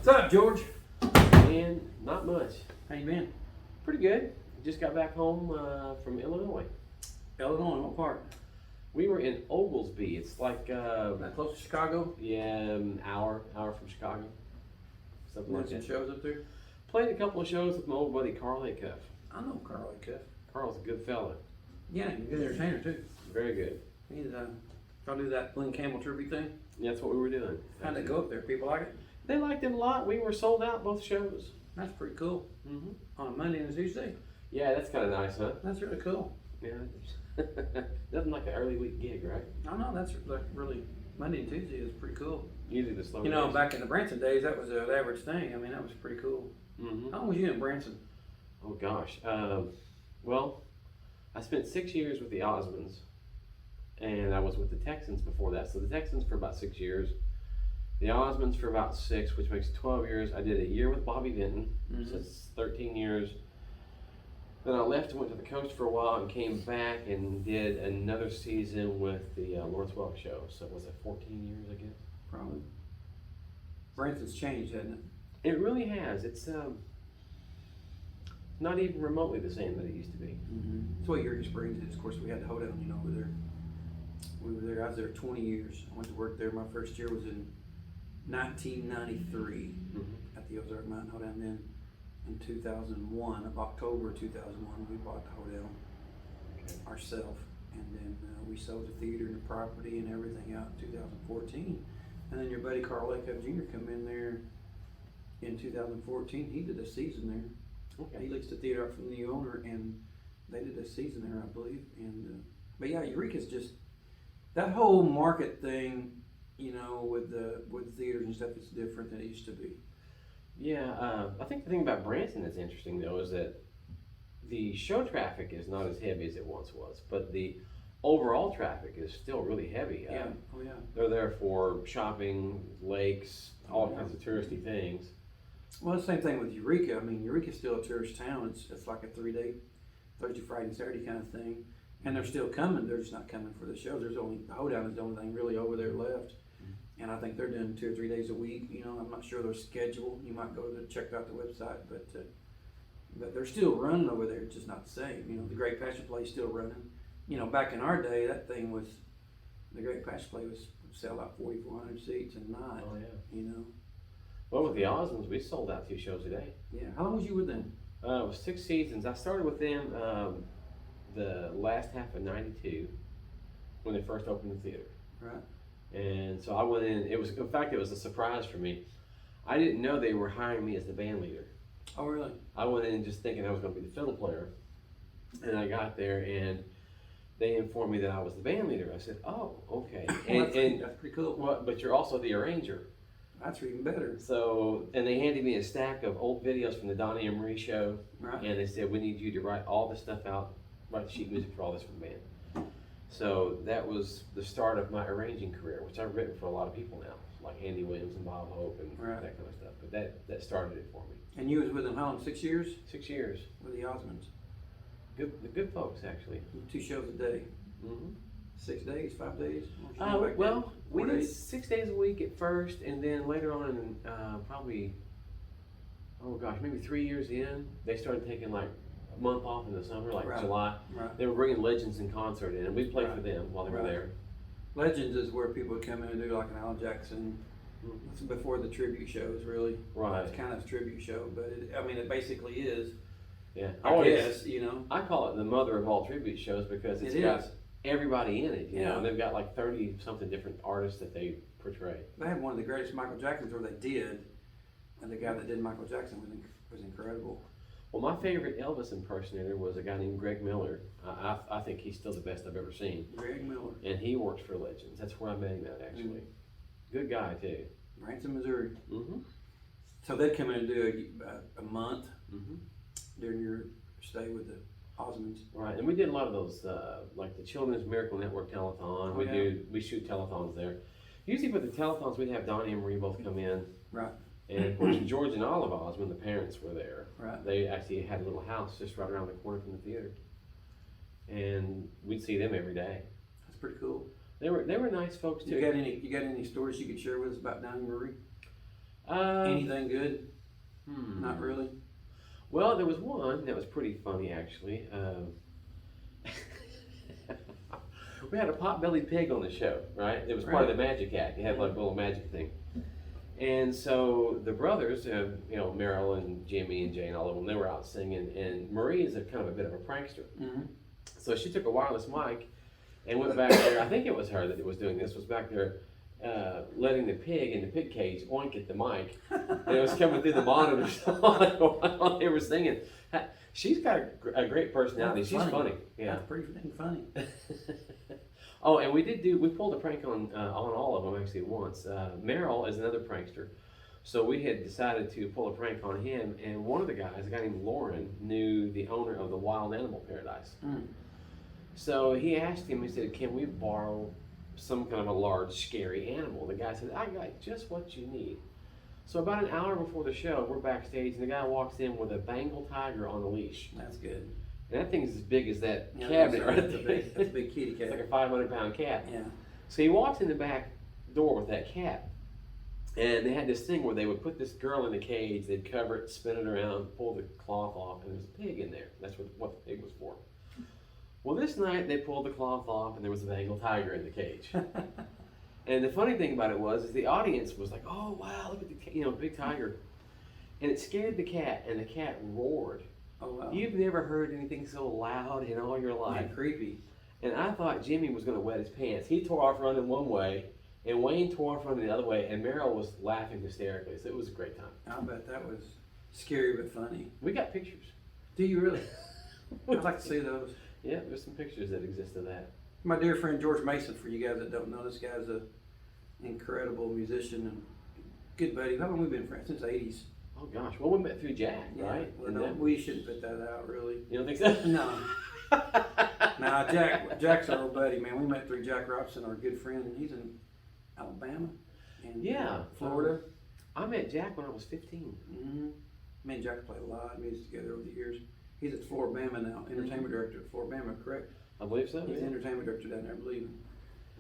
What's up, George? And not much. How you been? Pretty good. Just got back home from Illinois. Illinois, what part? We were in Oglesby. It's like That close to Chicago? yeah, an hour from Chicago. Something like Some that. shows up there? Played a couple of shows with my old buddy Carl Acuff. I know Carl Acuff. Carl's a good fella. Yeah, he's a good entertainer too. Very good. He's y'all do that Glenn Campbell tribute thing? Yeah, that's what we were doing. How'd it go up there? People like it? They liked it a lot. We were sold out both shows. That's pretty cool. Mm-hmm. On a Monday and a Tuesday? Yeah, that's kind of nice, huh? That's really cool. Yeah. Nothing like an early week gig, right? I know, that's like really, Monday and Tuesday is pretty cool. Usually the slow You know, days. back in the Branson days, that was an average thing. I mean, that was pretty cool. Mm-hmm. How long was you in Branson? Oh gosh. Well, I spent 6 years with the Osmonds, and I was with the Texans before that. So the Texans for about 6 years, the Osmonds for about 6, which makes 12 years. I did a year with Bobby Vinton, so it's 13 years. Then I left and went to the coast for a while and came back and did another season with the Lawrence Welk show. So was it 14 years, I guess? Probably. Branson's changed, hasn't it? It really has. It's not even remotely the same that it used to be. That's what Eureka Springs is. Of course, we had the hoedown, you know, over there. We were there, I was there 20 years. I went to work there. My first year was in 1993 at the Ozark Mountain Hoedown. Then in 2001, of October 2001, we bought the hoedown ourselves. And then we sold the theater and the property and everything out in 2014. And then your buddy Carl Acuff Jr. come in there in 2014. He did a season there. Okay. He leased the theater out from the owner, and they did a season there, I believe. And but yeah, Eureka's just that whole market thing, you know, with theaters and stuff. It's different than it used to be. Yeah, I think the thing about Branson that's interesting though is that the show traffic is not as heavy as it once was, but the overall traffic is still really heavy. Yeah. Oh yeah. They're there for shopping, lakes, all Yeah. kinds of touristy things. Well, the same thing with Eureka. I mean, Eureka's still a tourist town. It's like a 3-day, Thursday, Friday, and Saturday kind of thing. And they're still coming. They're just not coming for the shows. There's only the hoedown is the only thing really over there left. And I think they're doing 2 or 3 days a week. You know, I'm not sure their schedule. You might go to check out the website, but they're still running over there. It's just not the same. You know, the Great Passion Play is still running. You know, back in our day, that thing was the Great Passion Play was sell out 4,400 seats a night. Oh yeah. You know. Well, with the Osmonds, we sold out 2 shows a day. Yeah. How long was you with them? It was 6 seasons. I started with them the last half of '92 when they first opened the theater. Right. And so I went in. In fact, it was a surprise for me. I didn't know they were hiring me as the band leader. Oh, really? I went in just thinking I was going to be the fiddle player, and I got there and they informed me that I was the band leader. I said, "Oh, okay." And that's pretty cool. well, but you're also the arranger. That's even better. So, and they handed me a stack of old videos from the Donnie and Marie show, Right. and they said, "We need you to write all the stuff out, write the sheet music for all this for the band." So that was the start of my arranging career, which I've written for a lot of people now, like Andy Williams and Bob Hope and Right. that kind of stuff. But that started it for me. And you was with them how long? 6 years? 6 years. With the Osmonds. Good folks, actually. 2 shows a day. Mm-hmm. 6 days, 5 days? What was you doing back Well, then? we 4 did days? 6 days a week at first, and then later on, probably, oh gosh, maybe 3 years in, they started taking like a month off in the summer, like Right. July. Right. They were bringing Legends in concert in, and we played for Right. them while they were Right. there. Legends is where people would come in and do like an Alan Jackson. Mhm. It's before the tribute shows, really. Right. It's kind of a tribute show, but it basically is. Yeah. I guess, you know. I call it the mother of all tribute shows because it's It got is. everybody in it. You know, Yeah. they've got like 30 something different artists that they portray. They had one of the greatest Michael Jacksons, or they did, and the guy that did Michael Jackson was incredible. Well, my favorite Elvis impersonator was a guy named Greg Miller. I think he's still the best I've ever seen. Greg Miller. And he works for Legends. That's where I met him at, actually. Good guy, too. Branson, Missouri. Mm-hmm. So they'd come in and do a month Mm-hmm. during your stay with the Osmonds. Right, and we did a lot of those, like the Children's Miracle Network telethon. Oh, yeah. We shoot telethons there. Usually for the telethons, we'd have Donnie and Marie both come in. Right. And of course, George and Olive Osmond, the parents were there. Right. They actually had a little house just right around the corner from the theater. And we'd see them every day. That's pretty cool. They were nice folks too. You got any stories you could share with us about Donnie Marie? Anything good? Not really. Well, there was one that was pretty funny, actually. We had a pot-bellied pig on the show, right? It was part of the Magic Act. It had like a little magic thing. And so the brothers, you know, Merrill and Jimmy and Jane, all of them, they were out singing. And Marie is a kind of a bit of a prankster. So she took a wireless mic and went back there. I think it was her that was doing this, was back there letting the pig in the pig cage oink at the mic. And it was coming through the monitors while they were singing. She's got a great personality. She's funny. Yeah. That's pretty funny. Oh, and we pulled a prank on all of them actually once. Merrill is another prankster. So we had decided to pull a prank on him, and one of the guys, a guy named Lauren, knew the owner of the Wild Animal Paradise. So he asked him, he said, can we borrow some kind of a large, scary animal? The guy said, I got just what you need. So about an hour before the show, we're backstage, and the guy walks in with a Bengal tiger on a leash. That's good. And that thing's as big as that cabinet right there. That's a big kitty cat. It's like a 500-pound cat. Yeah. So he walks in the back door with that cat. And they had this thing where they would put this girl in the cage, they'd cover it, spin it around, pull the cloth off, and there's a pig in there. That's what the pig was for. Well, this night they pulled the cloth off, and there was a Bengal tiger in the cage. And the funny thing about it is the audience was like, "Oh wow, look at the big tiger," and it scared the cat, and the cat roared. Oh wow! You've never heard anything so loud in all your life. Yeah, creepy. And I thought Jimmy was going to wet his pants. He tore off running one way, and Wayne tore off running the other way, and Merrill was laughing hysterically. So it was a great time. I bet that was scary but funny. We got pictures. Do you really? I'd like to see those. Yeah, there's some pictures that exist of that. My dear friend George Mason, for you guys that don't know, this guy's an incredible musician and good buddy. How long have we been friends? Since the 80s. Oh gosh, well we met through Jack, right? Well, no, we shouldn't put that out, really. You don't think so? No. Nah, Jack's our old buddy, man. We met through Jack Robson, our good friend, and he's in Alabama and Florida. I met Jack when I was 15. Me and Jack played a lot of music together over the years. He's at Floribama now, entertainment director at Floribama, correct? I believe so. He's entertainment director down there, I believe.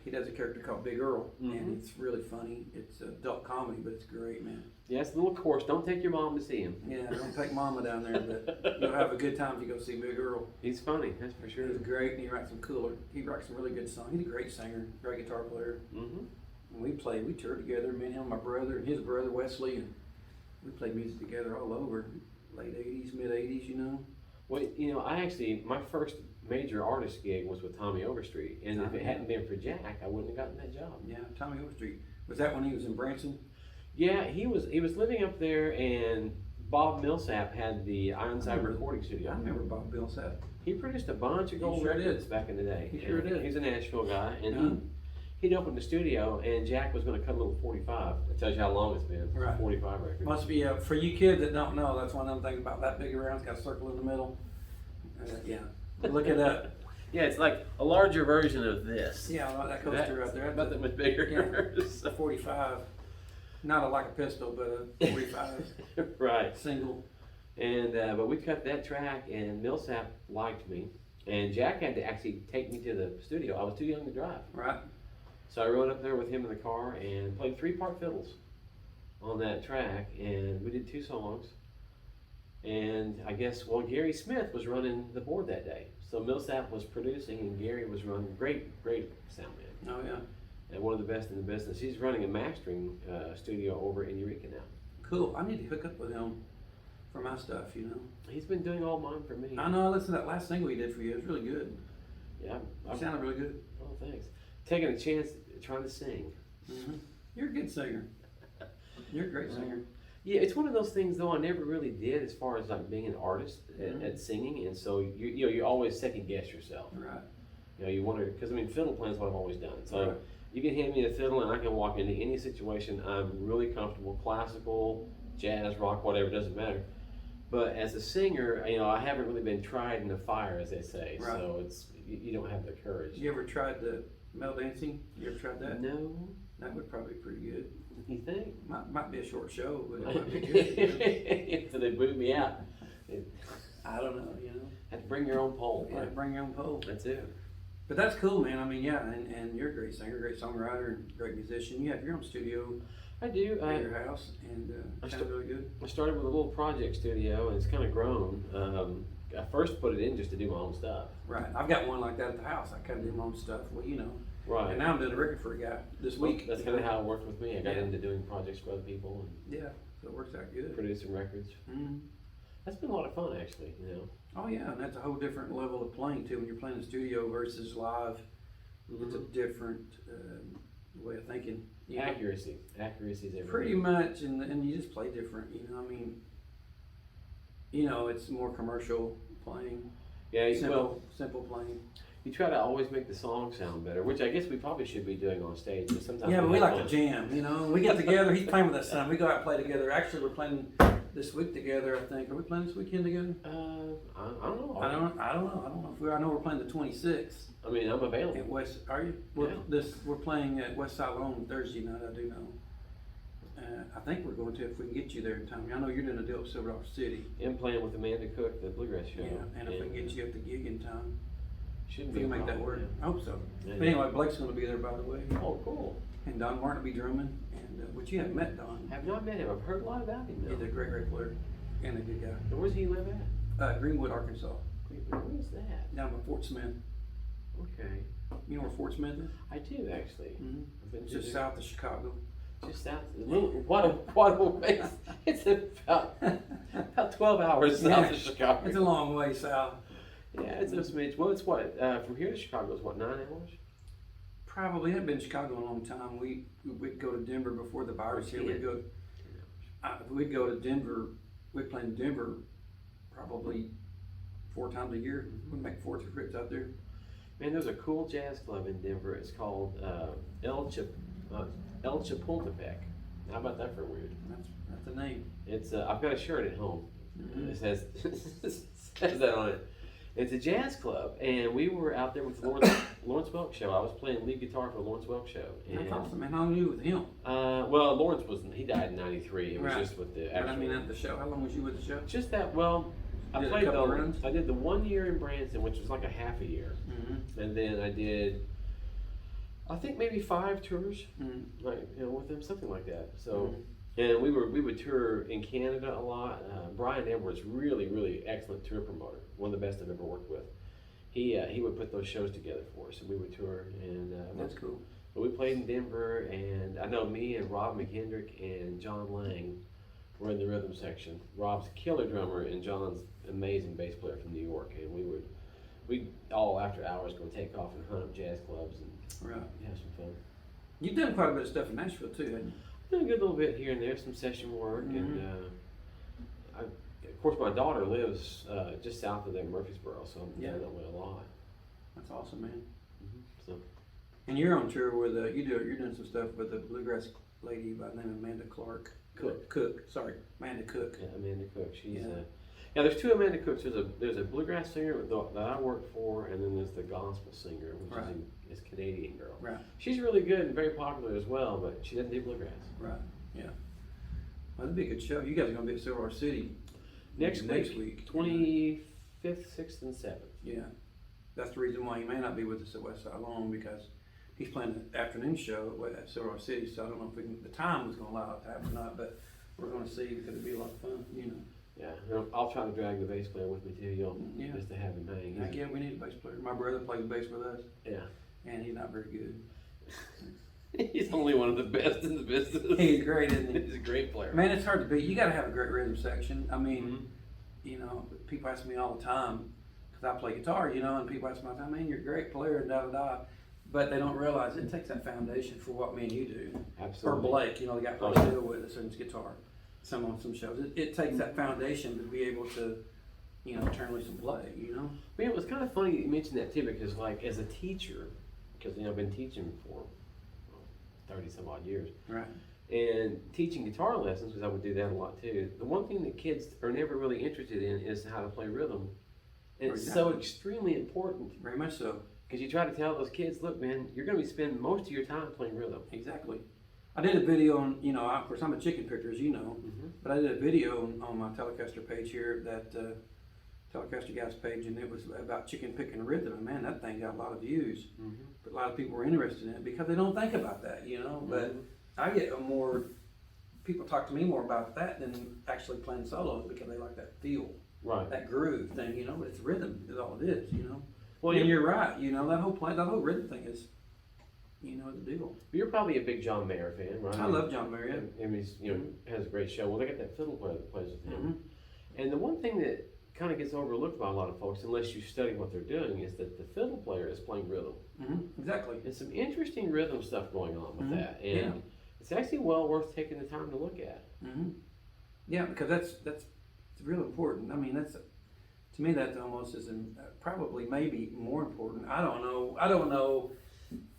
He does a character called Big Earl, and it's really funny. It's adult comedy, but it's great, man. Yeah, it's a little coarse. Don't take your mom to see him. Yeah, don't take mama down there, but you'll have a good time if you go see Big Earl. He's funny, that's for sure. He's great, and he writes some really good songs. He's a great singer, great guitar player. And we toured together, me and him, my brother, and his brother Wesley, and we played music together all over, late 80s, mid 80s, you know. Well, my first major artist gig was with Tommy Overstreet, and if it hadn't been for Jack, I wouldn't have gotten that job. Yeah, Tommy Overstreet. Was that when he was in Branson? Yeah, he was living up there, and Bob Millsap had the Ironside recording studio. I remember Bob Millsap. He produced a bunch of gold records back in the day. He sure did. He's a Nashville guy, and he'd opened the studio, and Jack was going to cut a little 45. It tells you how long it's been. Right. 45 records. Must be, for you kids that don't know, that's one of them things about that big around. It's got a circle in the middle. Yeah, look it up. Yeah, it's like a larger version of this. Yeah, like that coaster right there. About that much bigger. Yeah, it's a 45. Not like a pistol, but a 45. Right. Single. And but we cut that track, and Millsap liked me, and Jack had to actually take me to the studio. I was too young to drive. Right. So I rode up there with him in the car and played 3-part fiddles on that track, and we did 2 songs. And I guess, Gary Smith was running the board that day. So Millsap was producing, and Gary was running. Great sound man. Oh yeah. And one of the best in the business. He's running a mastering studio over in Eureka now. Cool. I need to hook up with him for my stuff, you know. He's been doing all mine for me. I know. I listened to that last single he did for you. It was really good. Yeah. It sounded really good. Oh, thanks. Taking a chance, trying to sing. You're a good singer. You're a great singer. Yeah, it's one of those things though I never really did as far as like being an artist at singing, and so you always second guess yourself. Right. You wonder, because fiddle playing is what I've always done. So you can hand me a fiddle and I can walk into any situation. I'm really comfortable, classical, jazz, rock, whatever, doesn't matter. But as a singer, I haven't really been tried in the fire, as they say. Right. So you don't have the courage. You ever tried the metal dancing? You ever tried that? No. That would probably be pretty good. You think? Might be a short show, but it might be good. So they boot me out. I don't know, Have to bring your own pole. Yeah, bring your own pole. That's it. But that's cool, man. I mean, yeah, and you're a great singer, great songwriter, and great musician. You have your own studio I do. at your house, and it sounds really good. I started with a little project studio, and it's kind of grown. I first put it in just to do my own stuff. Right. I've got one like that at the house. I kind of do my own stuff. Well, you know. Right. And now I'm doing a record for a guy this week. That's kind of how it worked with me. I got Yeah. into doing projects for other people Yeah. So it works out and good. producing records. Mm-hmm. That's been a lot of fun, actually. You know. Oh yeah, and that's a whole different level of playing too. When you're playing in the studio versus live, it's a different way of thinking. You know? Accuracy is everything. Pretty much, and you just play different. You know, I mean, you know, it's more commercial playing. Yeah. Simple playing. You try to always make the song sound better, which I guess we probably should be doing on stage. But sometimes Yeah, but we have like fun. to jam. You know, we get together. He's playing with us son. We go out and play together. Actually, we're playing this week together. I think. Are we playing this weekend together? I don't know. I don't know. I don't know if we. I know we're playing the 26th. I mean, I'm available. At West, are you? We're playing at West Side Loan Thursday night. I do know. I think we're going to if we can get you there in time. I know you're doing a deal with Silver Rock City. And playing with Amanda Cook, the bluegrass show. Yeah, and if we can get you at the gig in time, shouldn't if be we can a make that problem, work. I hope so. Yeah. But anyway, Blake's going to be there, by the way, Oh, cool. and Don Martin will be drumming. And which you haven't met Don. Have not met him. I've heard a lot about him. He's Though. a great player and a good guy. And where does he live at? Greenwood, Arkansas, Where is that? down by Fort Smith. Okay. You know where Fort Smith is? I do actually. Mm-hmm. I've been It's to just there. south of Chicago. Just south. What a ways. It's about 12 hours south of Chicago. It's a long way south. Yeah, it's a smidge. Well, it's what from here to Chicago is what 9 hours. Probably hadn't been in Chicago in a long time. We'd go to Denver before the virus here. We'd go to Denver. We'd play in Denver probably 4 times a year. We'd make 4 trips out there. Man, there's a cool jazz club in Denver. It's called El Chapultepec. How about that for weird? That's the name. It's I've got a shirt at home. Mhm. It says says that on it. It's a jazz club, and we were out there with Lawrence Welk show. I was playing lead guitar for the Lawrence Welk show. And, That's awesome, man. How long were you with him? well, Lawrence wasn't. He died in '93. It was Right. just with the But actual. I mean, at the show. How long was you with the show? Just that. Well, I Did a played couple runs? I did the 1 year in Branson, which was like a half a year, Mm-hmm. and then I did. I think maybe 5 tours, Mm-hmm. like with them, something like that. So, and we would tour in Canada a lot. Brian Edwards, really excellent tour promoter, one of the best I've ever worked with. He would put those shows together for us, and we would tour. And That's cool. but we played in Denver, and I know me and Rob McHendrick and John Lang were in the rhythm section. Rob's a killer drummer, and John's amazing bass player from New York. And we'd all after hours go take off and hunt up jazz clubs and Right. have some fun. You've done quite a bit of stuff in Nashville too, haven't you? Done a good little bit here and there, some session work, and of course my daughter lives just south of there, Murfreesboro, so I'm down that way a lot. That's awesome, man. So And you're on tour with you're doing some stuff with a bluegrass lady by the name of Amanda Amanda Cook. yeah, Amanda Cook, she's Yeah. there's 2 Amanda Cooks. There's a bluegrass singer that I work for, and then there's the gospel singer, which Right. is a Canadian girl. Right. She's really good and very popular as well, but she doesn't do bluegrass. Right. Yeah. Well, that'd be a good show. You guys are gonna be at Silver Rock City Next week. week, 25th, 6th, and 7th. Yeah. That's the reason why he may not be with us at West Side Long, because he's playing an afternoon show at Silver Rock City. So I don't know if the time was gonna allow it to happen or not, but we're gonna see because it'd be a lot of fun, you know. Yeah, and I'll try to drag the bass player with me too. Yeah. Just to have him hang. Heck yeah, we need a bass player. My brother plays bass with us, Yeah. and he's not very good. He's only one of the best in the business. He's great, isn't he? He's a great player. Man, it's hard to beat. You got to have a great rhythm section. I mean, Mhm. you know, people ask me all the time because I play guitar, you know, and people ask me all the time, "Man, you're a great player," and da da da. But they don't realize it takes that foundation for what me and you do. Absolutely. Or Blake, you know, the guy plays fiddle with us and his guitar. Some on some shows, it takes that foundation to be able to, you know, turn loose and play. You know. I mean, it was kind of funny that you mentioned that too, because like as a teacher, because I've been teaching for 30 some odd years, Right. and teaching guitar lessons, because I would do that a lot too. The one thing that kids are never really interested in is how to play rhythm, and it's so Exactly. extremely important. Very much so. Because you try to tell those kids, look, man, you're going to be spending most of your time playing rhythm. Exactly. I did a video on, you know, of course I'm a chicken picker, as you know, Mhm. but I did a video on my Telecaster page here that Telecaster guy's page, and it was about chicken picking rhythm. And man, that thing got a lot of views. Mm-hmm. But a lot of people were interested in it because they don't think about that, you know. But I get more people talk to me more about that than actually playing solos because they like that feel, Right. that groove thing, you know. But it's rhythm is all it is, you know. Well, and you're right, you know, that whole rhythm thing is, you know, the deal. You're probably a big John Mayer fan, right? I love John Mayer. And he's, you know, has a great show. Well, they got that fiddle player that plays with him. Mm-hmm. And the one thing that kind of gets overlooked by a lot of folks, unless you study what they're doing, is that the fiddle player is playing rhythm. Mm-hmm. Exactly. There's some interesting rhythm stuff going on with Mm-hmm. that, and it's actually well worth taking the time to look at. Mm-hmm. Yeah, because that's real important. I mean, that's to me that almost is probably maybe more important. I don't know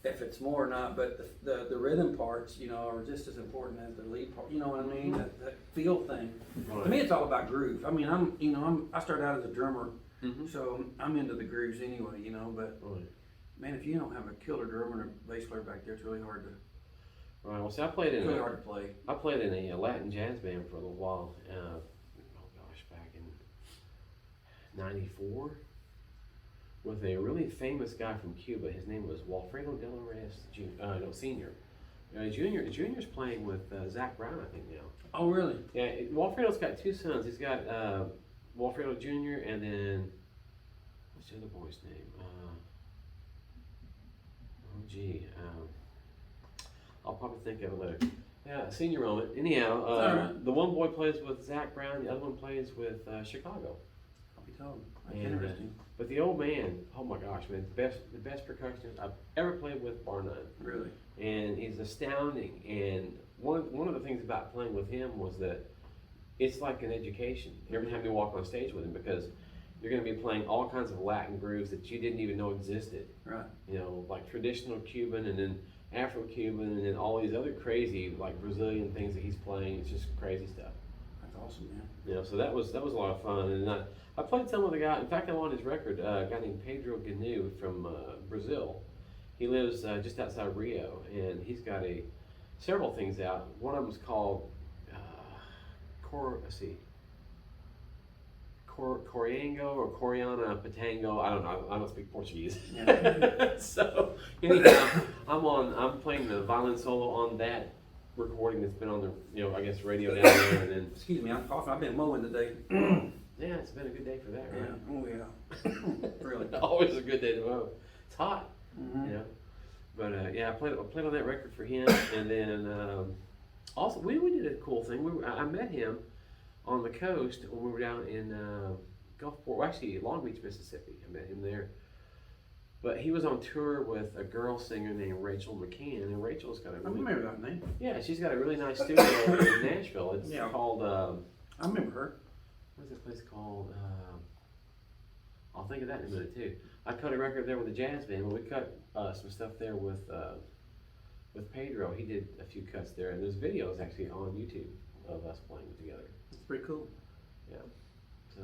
if it's more or not, but the rhythm parts, you know, are just as important as the lead part. You know what I mean? That feel thing. Right. To me, it's all about groove. I mean, I started out as a drummer, Mm-hmm. so I'm into the grooves anyway. You know, but Right. man, if you don't have a killer drummer and a bass player back there, it's really hard to Right. Well, see, I played in a Latin jazz band for a little while. Back in '94, with a really famous guy from Cuba. His name was Walfredo Del Reyes, Senior. Junior's playing with Zach Brown, I think now. Oh, really? Yeah, Walfredo's got two sons. He's got Walfredo Jr. and then what's the other boy's name? I'll probably think of it later. Yeah, senior moment. Anyhow, Alright. the one boy plays with Zach Brown, the other one plays with Chicago. I'll be told. That's And, interesting. But the old man, oh my gosh, man, the best percussionist I've ever played with, bar none. Really? And he's astounding. And one of the things about playing with him was that it's like an education every time you walk on stage with him, because you're going to be playing all kinds of Latin grooves that you didn't even know existed. Right. You know, like traditional Cuban and then Afro-Cuban and then all these other crazy like Brazilian things that he's playing. It's just crazy stuff. That's awesome, man. You know, so that was a lot of fun. And I played some with a guy. In fact, I'm on his record. A guy named Pedro Gnu from Brazil. He lives just outside Rio, and he's got several things out. One of them's called Coriango or Coriana Patango. I don't know. I don't speak Portuguese. Yeah. So anyhow, I'm playing the violin solo on that recording that's been on the I guess radio down there, and then Excuse me, I'm coughing. I've been mowing today. yeah, it's been a good day for that, Yeah. right? Oh yeah. Really. Always a good day to mow. It's hot, Mm-hmm. you know. But yeah, I played on that record for him, and then also we did a cool thing. I met him on the coast when we were down in Gulfport, well, actually Long Beach, Mississippi. I met him there. But he was on tour with a girl singer named Rachel McCann, and Rachel's got a I really remember that name. yeah, she's got a really nice studio in Nashville. It's Yeah. called I remember her. what's this place called? I'll think of that in a minute too. I cut a record there with a jazz band. When we cut some stuff there with Pedro, he did a few cuts there, and there's videos actually on YouTube of us playing together. It's pretty cool. Yeah. So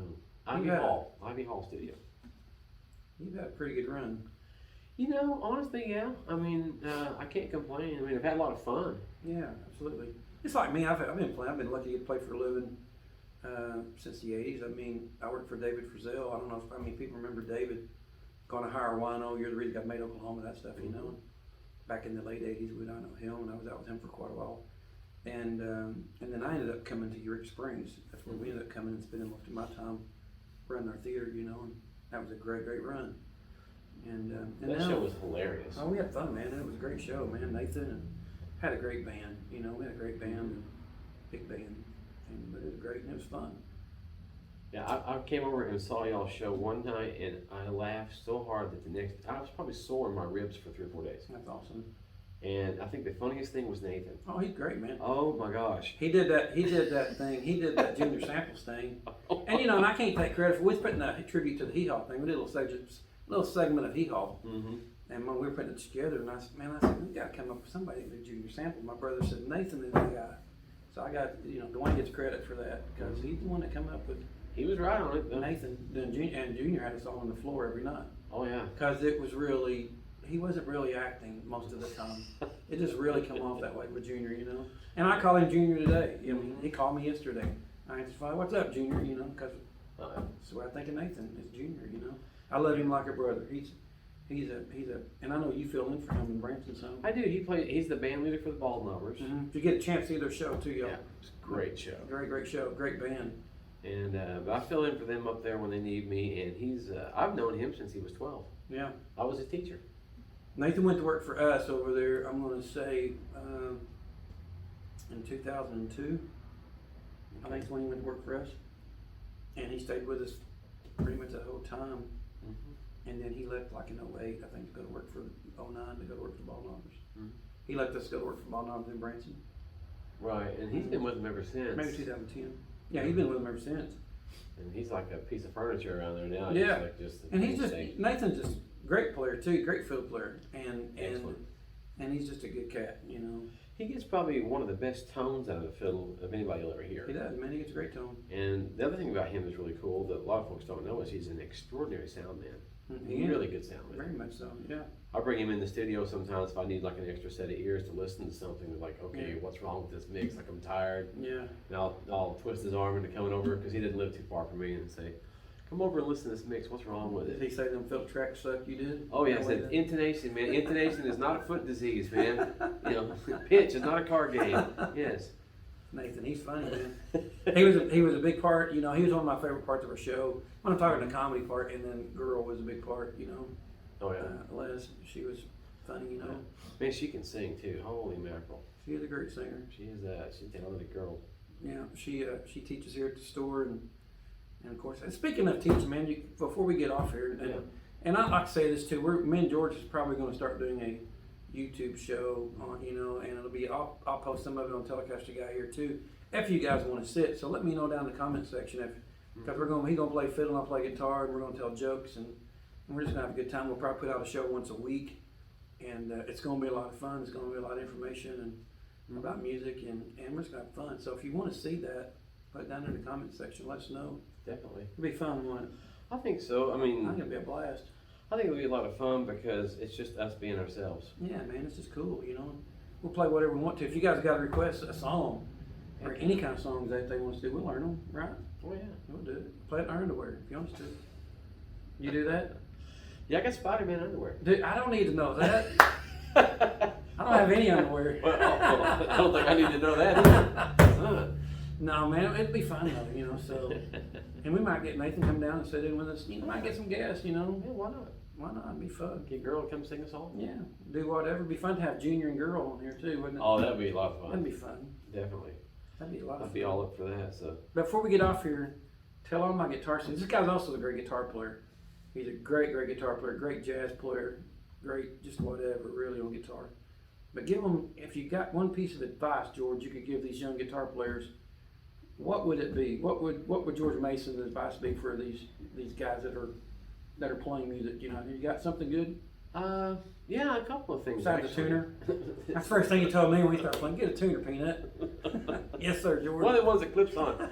Ivy Hall Studio. You've had a pretty good run. You know, honestly, yeah. I mean, I can't complain. I mean, I've had a lot of fun. Yeah, absolutely. It's like me. I've been lucky to play for a living since the '80s. I mean, I worked for David Frizzell. I don't know if people remember David. Going to hire wino. You're the reason I made Oklahoma. That stuff, you know. Back in the late '80s, I know him, and I was out with him for quite a while. And then I ended up coming to Eureka Springs. That's where we ended up coming and spending most of my time running our theater, you know. And that was a great run. And That now, show was hilarious. oh, we had fun, man. It was a great show, man. Nathan and had a great band. You know, we had a great band, and big band, but it was great and it was fun. Yeah, I came over and saw y'all show one night, and I laughed so hard that I was probably sore in my ribs for 3 or 4 days. That's awesome. And I think the funniest thing was Nathan. Oh, he's great, man. Oh my gosh. He did that thing. He did that Junior Samples thing. And you know, and I can't take credit for. We was putting a tribute to the Hee Haw thing. We did a little segment of Hee Haw. Mm-hmm. And when we were putting it together, and I said, we got to come up with somebody to do Junior Samples. My brother said Nathan is the guy. So I got, Dwayne gets credit for that because he's the one that come up with. He was right on it, though. Nathan and Junior had us all on the floor every night Oh yeah. because it was really. He wasn't really acting most of the time. It just really come off that way with Junior, you know. And I call him Junior today. He called me yesterday. I just thought, "What's up, Junior?" You know, because That's the way I think of Nathan as Junior. You know, I love him like a brother. He's a, and I know you fill in for him in Branson some. I do. He's the band leader for the Ball Numbers. Mm-hmm. If you get a chance to see their show too, y'all. Yeah, it's a great show. Great show, great band. And but I fill in for them up there when they need me. And he's I've known him since he was 12. Yeah. I was his teacher. Nathan went to work for us over there. I'm going to say in 2002. I think it's when he went to work for us, and he stayed with us pretty much the whole time. Mm-hmm. And then he left like in 08, I think, to go to work for 09 to go to work for Ball Numbers. Mm-hmm. He left us to go to work for Ball Numbers in Branson. Right, and he's been with them ever since. Maybe 2010. Yeah, he's been with them ever since. And he's like a piece of furniture around there now. Yeah, And he's just Nathan's just great player too, great fiddle player, and he's just a good cat, you know. He gets probably one of the best tones out of the fiddle of anybody you'll ever hear. He does, man. He gets a great tone. And the other thing about him that's really cool that a lot of folks don't know is he's an extraordinary sound man. He Really good sound man. Very much so, yeah. I bring him in the studio sometimes if I need like an extra set of ears to listen to something. Like, okay, what's wrong with this mix? Like I'm tired. Yeah. And I'll twist his arm into coming over because he didn't live too far from me and say, come over and listen to this mix. What's wrong with it? Did he say them fiddle tracks suck? You did? Oh yeah, I said intonation, man. Intonation is not a foot disease, man. You know, pitch is not a card game. Yes. Nathan, he's funny, man. he was a big part. You know, he was one of my favorite parts of our show. When I'm talking the comedy part, and then Girl was a big part. You know. Oh yeah. Les, she was funny. You know. Man, she can sing too. Holy mackerel. She is a great singer. She's a talented girl. Yeah, she teaches here at the store, and of course, and speaking of teaching, man, before we get off here, and I like to say this too, me and George is probably going to start doing a YouTube show on, you know, and it'll be, I'll post some of it on Telecaster Guy here too, if you guys want to sit. So let me know down in the comment section because he's gonna play fiddle and I'll play guitar, and we're gonna tell jokes, and we're just gonna have a good time. We'll probably put out a show once a week, and it's gonna be a lot of fun. It's gonna be a lot of information and about music, and we're just gonna have fun. So if you want to see that, put it down in the comment section. Let us know. Definitely. It'll be fun, won't it? I think so. I mean, I think it'll be a blast. I think it'll be a lot of fun because it's just us being ourselves. Yeah, man, it's just cool, you know. We'll play whatever we want to. If you guys got to request a song or any kind of songs that they want us to do, we'll learn them, right? Oh yeah. We'll do it. Play it in our underwear if you want us to. You do that? Yeah, I got Spider-Man underwear. Dude, I don't need to know that. I don't have any underwear. Well, I don't think I need to know that either. No, man, it'd be fun though, you know. So, and we might get Nathan come down and sit in with us. You know, might get some guests, you know. Yeah, why not? Why not? It'd be fun. Get Girl to come sing a song. Yeah, do whatever. It'd be fun to have Junior and Girl on here too, wouldn't it? Oh, that'd be a lot of fun. That'd be fun. Definitely. That'd be a lot of fun. I'd be all up for that. So. Before we get off here, tell all my guitar students. This guy's also a great guitar player. He's a great guitar player, great jazz player, great just whatever, really on guitar. But give them, if you got one piece of advice, George, you could give these young guitar players, what would it be? What would George Mason's advice be for these guys that are playing music? You know, you got something good? Yeah, a couple of things. Besides the tuner. That's the first thing he told me when we started playing. Get a tuner, Peanut. Yes, sir, George. One of the ones that clips on.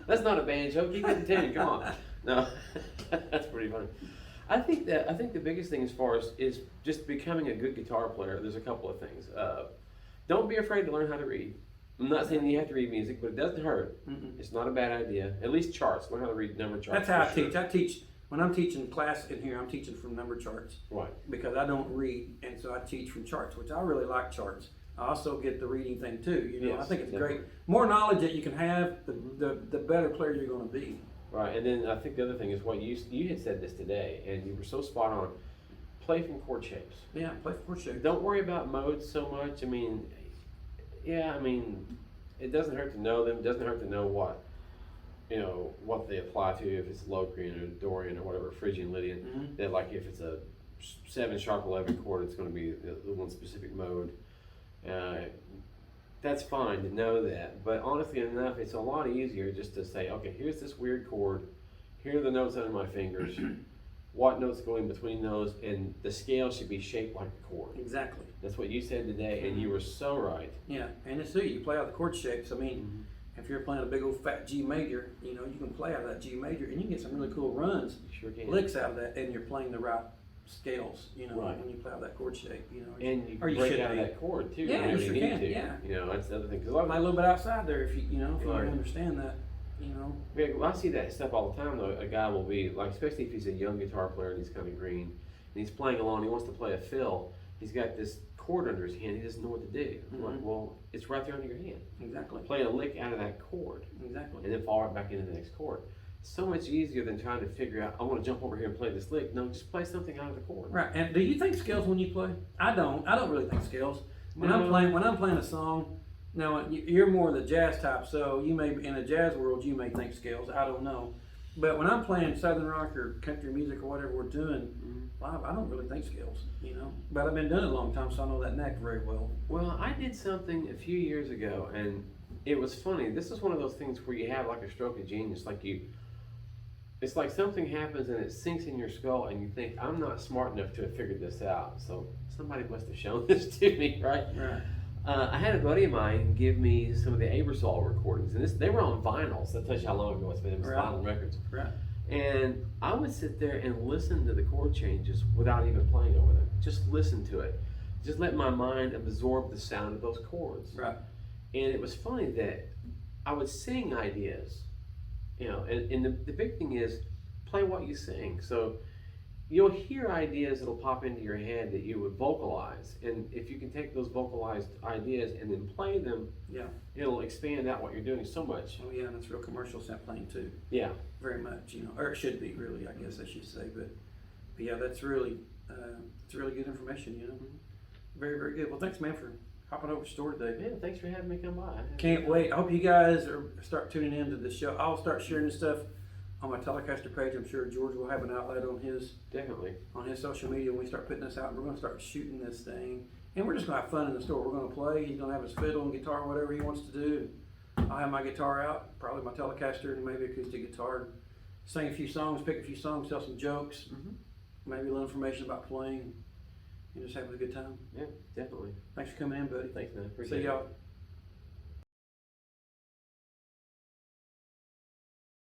That's not a banjo. Keep it in tune. Come on. No, that's pretty funny. I think the biggest thing as far as is just becoming a good guitar player. There's a couple of things. Don't be afraid to learn how to read. I'm not saying you have to read music, but it doesn't hurt. Mm-mm. It's not a bad idea. At least charts. Learn how to read number charts. That's how I teach. I teach when I'm teaching class in here. I'm teaching from number charts. Right. Because I don't read, and so I teach from charts, which I really like charts. I also get the reading thing too. You know, yes, I think it's definitely great. More knowledge that you can have, the better player you're going to be. Right, and then I think the other thing is what you had said this today, and you were so spot on. Play from chord shapes. Yeah, play from chord shapes. Don't worry about modes so much. I mean, it doesn't hurt to know them. It doesn't hurt to know what they apply to. If it's Locrian or Dorian or whatever, Phrygian, Lydian. Mm-hmm. That like if it's a 7 sharp 11 chord, it's going to be the one specific mode. That's fine to know that, but honestly enough, it's a lot easier just to say, okay, here's this weird chord, here are the notes under my fingers, what notes go in between those, and the scale should be shaped like a chord. Exactly. That's what you said today, and you were so right. Yeah, and it's you play out the chord shapes. I mean, if you're playing a big old fat G major, you can play out of that G major, and you can get some really cool runs, you sure can. Licks out of that, and you're playing the right scales, right. When you play out that chord shape, and you break out of that chord too. Yeah, you sure can. Yeah, that's the other thing. Cause a little bit outside there, if you if you understand that. you know. Yeah, well, I see that stuff all the time though. A guy will be like, especially if he's a young guitar player and he's kind of green, and he's playing along. He wants to play a fill. He's got this chord under his hand. He doesn't know what to do. I'm like, well, it's right there under your hand. Exactly. Play a lick out of that chord, Exactly. and then fall right back into the next chord. So much easier than trying to figure out, I want to jump over here and play this lick. No, just play something out of the chord. Right. And do you think scales when you play? I don't really think scales. When No. I'm playing a song, now you're more the jazz type, so you may in the jazz world you may think scales. I don't know. But when I'm playing southern rock or country music or whatever we're doing live, I don't really think scales, you know. But I've been doing it a long time, so I know that neck very well. Well, I did something a few years ago, and it was funny. This is one of those things where you have like a stroke of genius, it's like something happens and it sinks in your skull, and you think, I'm not smart enough to have figured this out. So somebody must have shown this to me, right? Right. I had a buddy of mine give me some of the Aebersold recordings, and they were on vinyls. That tells you how long ago it's been. It was vinyl records. Right. And I would sit there and listen to the chord changes without even playing over them. Just listen to it. Just let my mind absorb the sound of those chords. Right. And it was funny that I would sing ideas, you know, and the big thing is play what you sing. So you'll hear ideas that'll pop into your head that you would vocalize. And if you can take those vocalized ideas and then play them, it'll expand out what you're doing so much. Oh yeah, and it's real commercial sampling too. Yeah. Very much, you know, or it should be really, I guess I should say. But yeah, that's really, it's really good information, you know. Very, very good. Well, thanks, man, for hopping over to the store today. Yeah, thanks for having me come by. Can't wait. I hope you guys start tuning into the show. I'll start sharing this stuff on my Telecaster page. I'm sure George will have an outlet on his social media when we start putting this out. And we're going to start shooting this thing, and we're just going to have fun in the store. We're going to play. He's going to have his fiddle and guitar, whatever he wants to do. I'll have my guitar out, probably my Telecaster and maybe acoustic guitar. Sing a few songs, pick a few songs, tell some jokes, maybe a little information about playing, and just having a good time. Yeah, definitely. Thanks for coming in, buddy. Thanks, man. Appreciate it. See y'all.